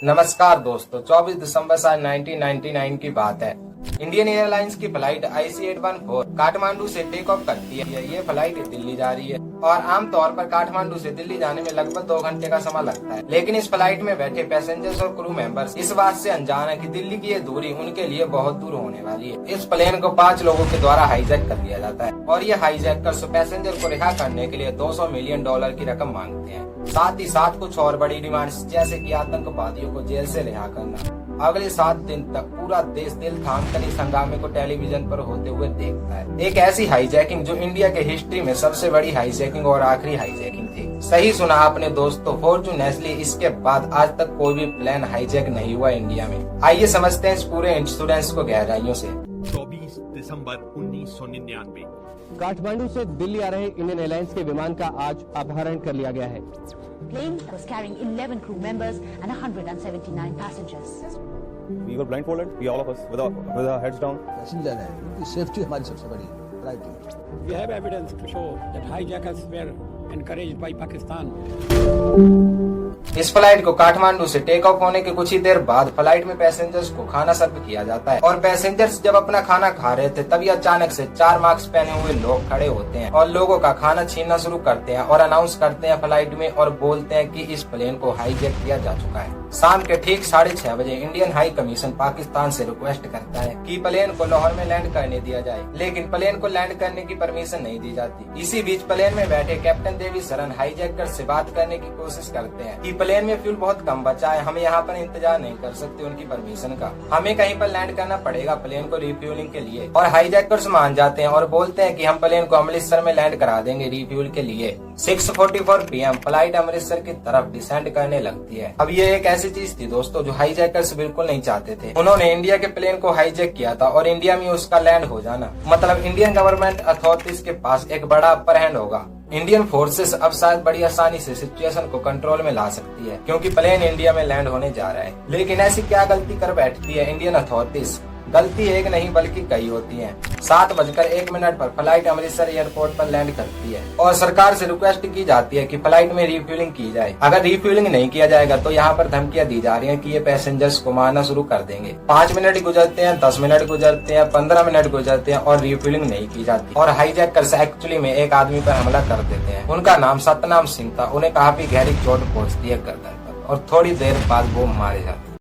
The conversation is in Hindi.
नमस्कार दोस्तों, 24 दिसंबर साल 1999 की बात है। इंडियन एयरलाइंस की फ्लाइट IC814 काठमांडू से टेक ऑफ करती है। ये फ्लाइट दिल्ली जा रही है और आमतौर पर काठमांडू से दिल्ली जाने में लगभग 2 घंटे का समय लगता है। लेकिन इस फ्लाइट में बैठे पैसेंजर्स और क्रू मेंबर्स इस बात से अनजान है कि दिल्ली की ये दूरी उनके लिए बहुत दूर होने वाली है। इस प्लेन को 5 लोगों के द्वारा हाईजैक कर लिया जाता है और ये हाईजैकर्स पैसेंजर को रिहा करने के लिए $200 मिलियन की रकम मांगते हैं। साथ ही साथ कुछ और बड़ी डिमांड्स जैसे कि आतंकवादियों को जेल से रिहा करना। अगले 7 दिन तक पूरा देश दिल थाम कर इस हंगामे को टेलीविजन पर होते हुए देखता है। एक ऐसी हाईजैकिंग जो इंडिया के हिस्ट्री में सबसे बड़ी हाईजैकिंग और आखिरी हाईजैकिंग थी। सही सुना आपने दोस्तों, फॉर्चूनेटली इसके बाद आज तक कोई भी प्लेन हाईजैक नहीं हुआ इंडिया में। आइए समझते हैं इस पूरे इंसिडेंट को गहराइयों से। 24 दिसंबर 1999 काठमांडू से दिल्ली आ रहे इंडियन एयरलाइंस के विमान का आज अपहरण कर लिया गया है। Plane was carrying 11 crew members and 179 passengers. We were blindfolded, all of us, with our heads down. Passenger है, उनकी सेफ्टी हमारी सबसे बड़ी priority. We have evidence to show that hijackers were encouraged by Pakistan. इस फ्लाइट को काठमांडू से टेक ऑफ होने के कुछ ही देर बाद फ्लाइट में पैसेंजर्स को खाना सर्व किया जाता है और पैसेंजर्स जब अपना खाना खा रहे थे तभी अचानक से 4 मास्क पहने हुए लोग खड़े होते हैं और लोगों का खाना छीनना शुरू करते हैं और अनाउंस करते हैं फ्लाइट में और बोलते हैं कि इस प्लेन को हाईजैक किया जा चुका है। शाम के ठीक 6:30 बजे इंडियन हाई कमीशन पाकिस्तान से रिक्वेस्ट करता है कि प्लेन को लाहौर में लैंड करने दिया जाए, लेकिन प्लेन को लैंड करने की परमिशन नहीं दी जाती। इसी बीच प्लेन में बैठे कैप्टन देवी सरन हाईजैकर से बात करने की कोशिश करते हैं कि प्लेन में फ्यूल बहुत कम बचा है, हम यहाँ पर इंतजार नहीं कर सकते उनकी परमिशन का, हमें कहीं पर लैंड करना पड़ेगा प्लेन को रिफ्यूलिंग के लिए। और हाईजैकर्स मान जाते हैं और बोलते हैं कि हम प्लेन को अमृतसर में लैंड करा देंगे रिफ्यूल के लिए। 6:44 PM फ्लाइट अमृतसर की तरफ डिसेंड करने लगती है। अब ये एक ऐसी चीज थी दोस्तों जो हाईजैकर्स बिल्कुल नहीं चाहते थे। उन्होंने इंडिया के प्लेन को हाईजैक किया था और इंडिया में उसका लैंड हो जाना मतलब इंडियन गवर्नमेंट अथॉरिटीज के पास एक बड़ा अपर हैंड होगा। इंडियन फोर्सेस अब शायद बड़ी आसानी से सिचुएशन को कंट्रोल में ला सकती है क्योंकि प्लेन इंडिया में लैंड होने जा रहा है। लेकिन ऐसी क्या गलती कर बैठती है इंडियन अथॉरिटीज? गलती एक नहीं बल्कि कई होती हैं। 7:01 पर फ्लाइट अमृतसर एयरपोर्ट पर लैंड करती है और सरकार से रिक्वेस्ट की जाती है कि फ्लाइट में रिफ्यूलिंग की जाए। अगर रिफ्यूलिंग नहीं किया जाएगा तो यहाँ पर धमकियां दी जा रही हैं कि ये पैसेंजर्स को मारना शुरू कर देंगे। 5 मिनट गुजरते हैं, 10 मिनट गुजरते हैं, 15 मिनट गुजरते हैं और रिफ्यूलिंग नहीं की जाती और हाईजैकर्स एक्चुअली में एक आदमी पर हमला कर देते हैं। उनका नाम सतनाम सिंह था। उन्हें काफी गहरी चोट पहुंचती है गर्दन पर और थोड़ी देर बाद वो मारे जाते हैं।